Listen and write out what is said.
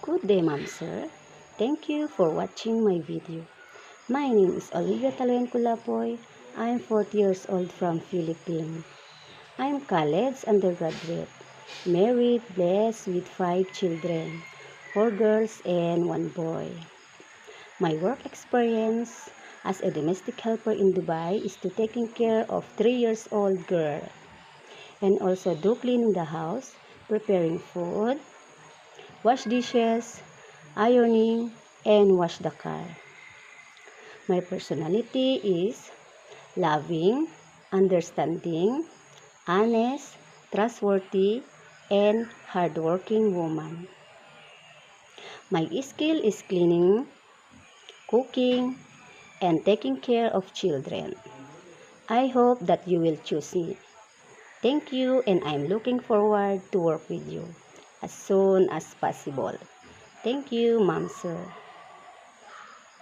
Good day, ma'am, sir. Thank you for watching my video. My name is Olivia Taloyan Kulapoy. I'm 40 years old from Philippines. I'm college undergraduate, married, blessed with 5 children, 4 girls and 1 boy. My work experience as a domestic helper in Dubai is to taking care of 3 years old girl and also do cleaning the house, preparing food, wash dishes, ironing, and wash the car. My personality is loving, understanding, honest, trustworthy, and hardworking woman. My skill is cleaning, cooking, and taking care of children. I hope that you will choose me. Thank you, and I'm looking forward to work with you as soon as possible. Thank you, ma'am, sir.